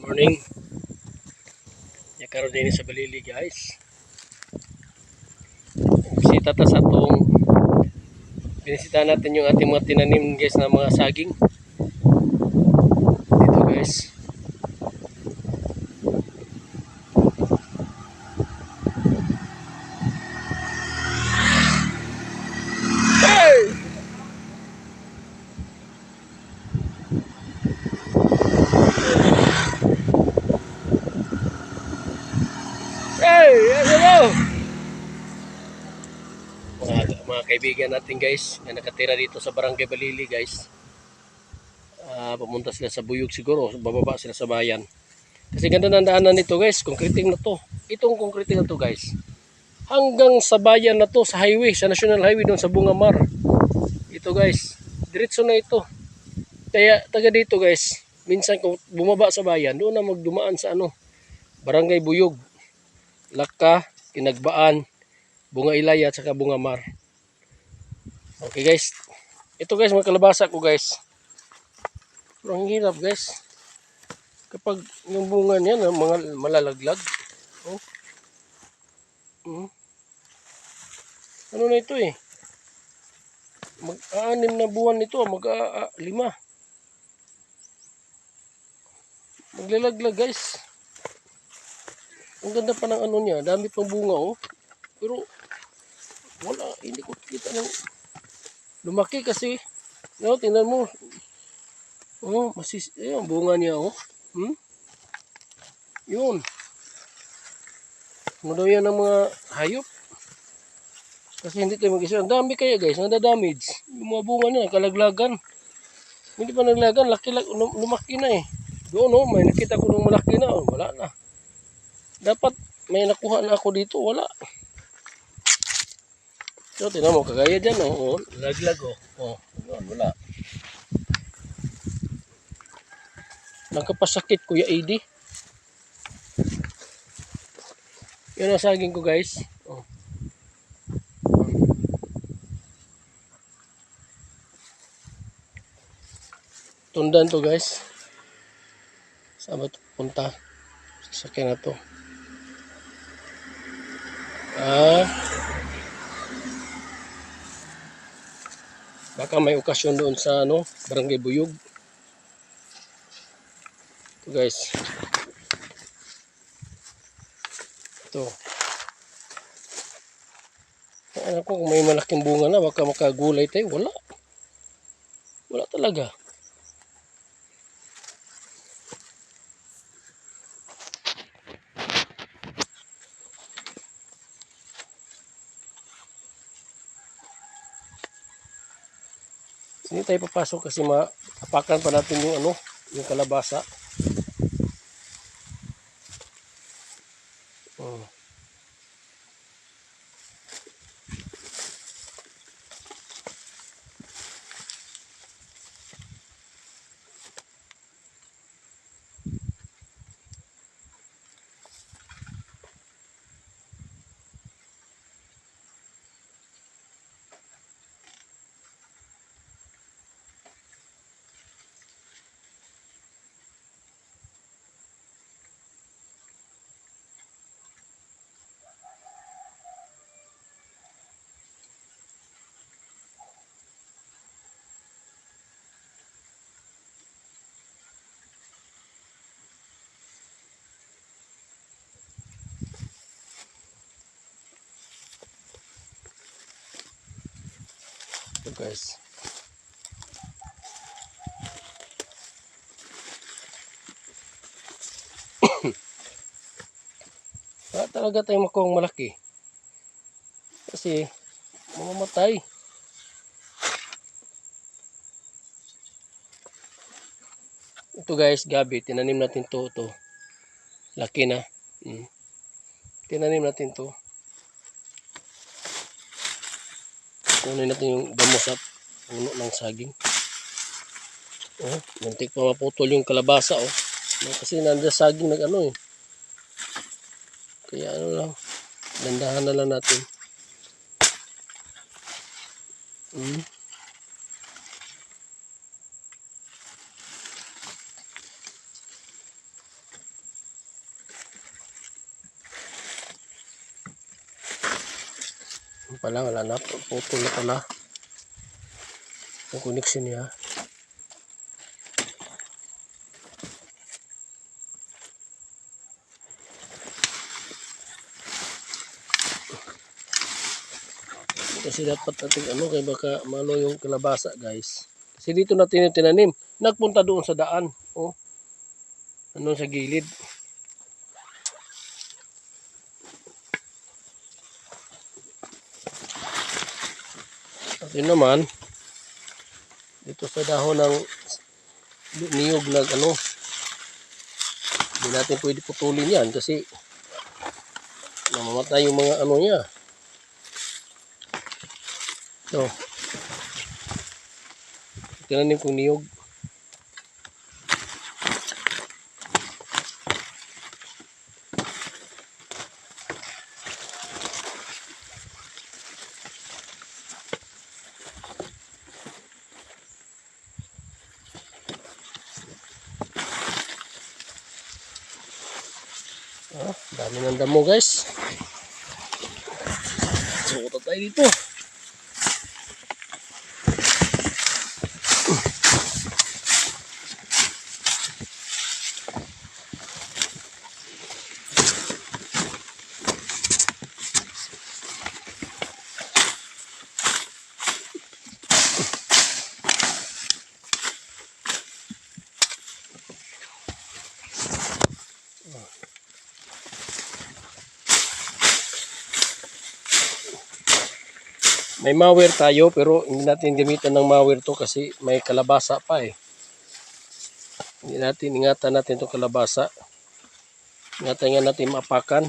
Morning. Ya karon din sa Balili guys. Bisita ta sa atong binisita natin yung ating mga tinanim guys na mga saging. Dito guys. Hey! Hey! Hello! Mga kaibigan natin guys na nakatira dito sa Barangay Balili guys. Pumunta sila sa Buyog siguro, bababa sila sa bayan. Kasi ganda ng daanan nito guys, concreting na to. Itong concreting na to guys. Hanggang sa bayan na to, sa highway, sa National Highway doon sa Bungamar. Ito guys, diretso na ito. Kaya taga dito guys, minsan kung bumaba sa bayan, doon na magdumaan sa Barangay Buyog, Laka, Kinagbaan, Bunga Ilaya at saka Bungamar. Okay guys, ito guys mga kalabasa ko guys. Pero ang hirap guys, kapag yung bunga niya na mga malalaglag. Oh. Ano na ito eh, mag-6 na buwan nito, mag-5. Maglalaglag guys. Ang ganda pa ng niya, dami pang bunga oh. Pero wala, hindi ko kita ng lumaki kasi. No, tingnan mo. Oh, yung bunga niya oh. Yun. Ano daw yan ng mga hayop? Kasi hindi tayo mag-isa. Ang dami kaya guys, nada-damage. Yung mga bunga niya, kalaglagan. Hindi pa naglagan, lumaki na eh. Doon oh, may nakita ko nung malaki na. Oh, wala na. Dapat may nakuha na ako dito, wala. So, tingnan mo, kagaya dyan oh. Laglag oh. Oh, wala. Nagkapasakit Kuya AD. Yan ang saging ko guys. Oh. Tundan to guys. Saan ba ito punta? Sasakyan na to. Baka may okasyon doon sa Barangay Buyog. Ito guys. Ito. Ano ko kung may malaking bunga na baka makagulay tayo. Wala. Wala talaga. Hindi tayo papasok kasi maapakan pa natin yung kalabasa. Ito guys. Wala talaga tayong makuhang malaki. Kasi mamamatay. Ito guys, gabi. Tinanim natin to. Laki na. Tinanim natin to. Kunin natin yung damo sa puno ng saging. Oh, muntik pa maputol yung kalabasa oh. Kasi nandiyan saging eh. Kaya lang, dandahan na lang natin. Pala, wala na. Putol na pala. Yung connection niya. Kasi dapat natin kaya baka malo yung kalabasa guys. Kasi dito natin yung tinanim. Nagpunta doon sa daan. Oh. Ano sa gilid. At yun naman, dito sa dahon ng niyog hindi natin pwede putulin yan kasi namamatay yung mga niya. So, tinanim kong niyog. Dami ng damo guys. Suot tayo dito. May mower tayo pero hindi natin gamitan ng mower to kasi may kalabasa pa eh. Ingatan natin itong kalabasa. Ingatan nga natin maapakan.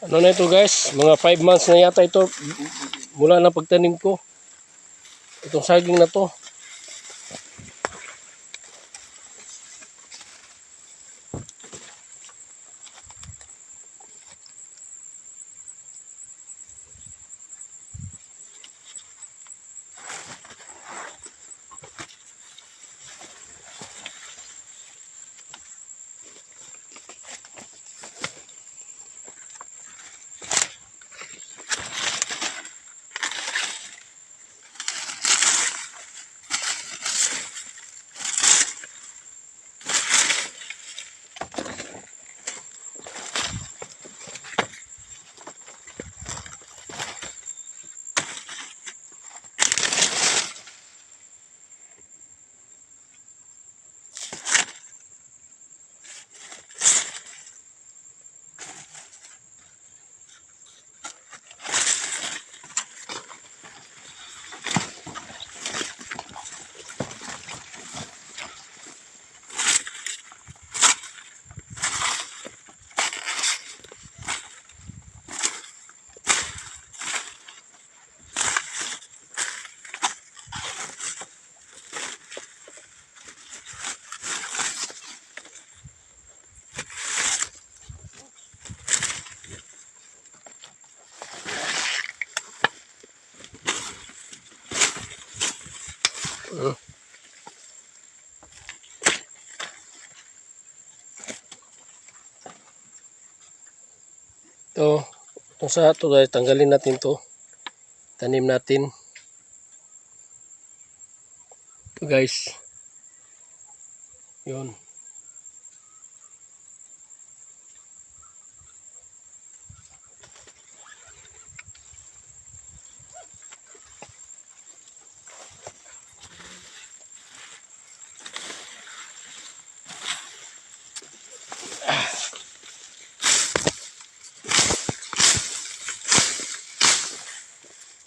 Ano na ito guys, mga 5 months na yata ito mula na pagtanim ko. Itong saging na to. Ito, itong sa ito guys, tanggalin natin to. Tanim natin. Ito guys. Yun.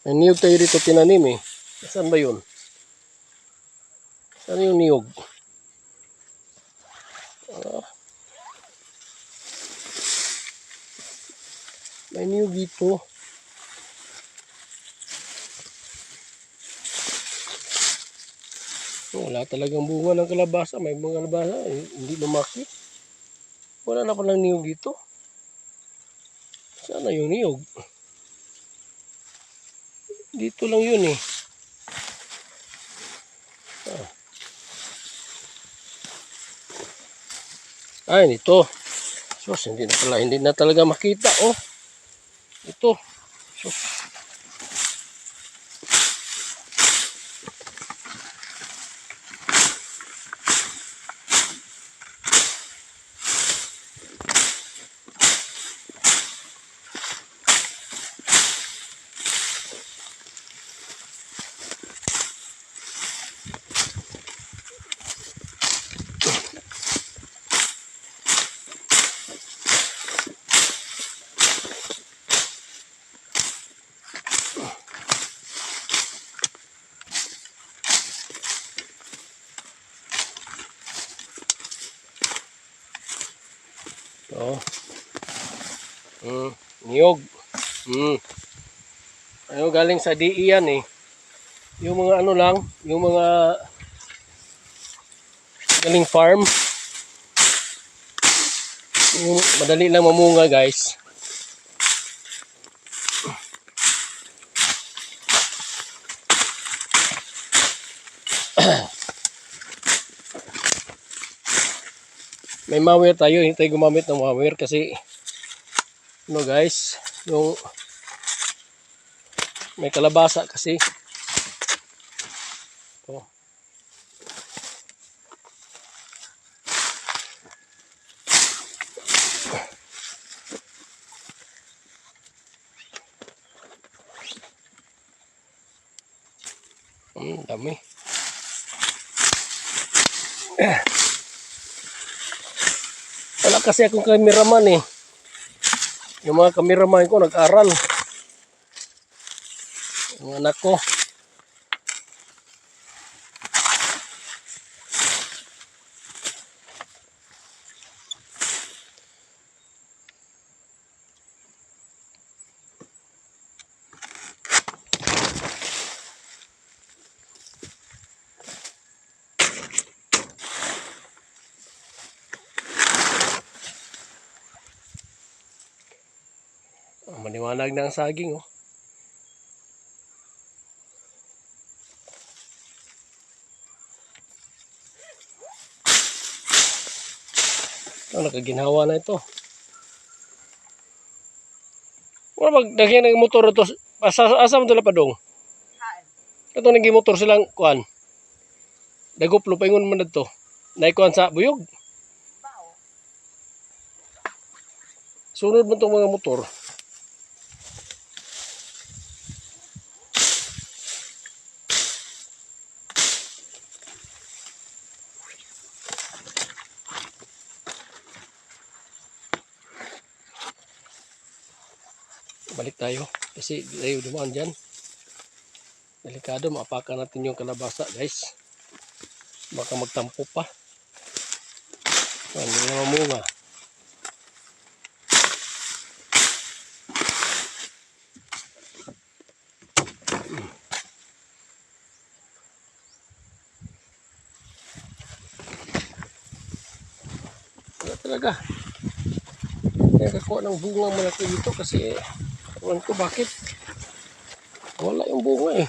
May niyog tayo dito tinanim eh. Saan ba yun? Saan yung niyog? May niyog dito. Wala talagang bunga ng kalabasa. May mga kalabasa, hindi lumaki. Wala na palang niyog dito. Saan na yung niyog? Dito lang yun eh. Ay, ito. Sus, hindi na talaga makita. Oh, ito. Sus. Oh. Niyog. Ano galing sa DE yan eh. Yung mga ano lang, yung mga galing farm. Yung madali lang mamunga, guys. May mower tayo, hindi tayo gumamit ng mower kasi ano guys, yung may kalabasa kasi. Ito. Dami. Wala kasi akong cameraman eh. Yung mga cameraman ko nag-aral. Yung anak ko. Maliwanag na ang saging oh. Nakaginhawa na ito. Wala magdagyan ng motor ito. Asa mo dala pa dong? Ito naging motor silang kuan. Daguplo paingon man dito. Naikuan sa buyog. Sunod mo itong mga motor. Balik tayo kasi tayo dumaan dyan. Delikado, maapakan natin yung kalabasa guys. Baka magtampo pa. Hindi na mamunga. Wala talaga. Nakakuha ng bunga malaki dito kasi ewan ko bakit wala yung bunga eh.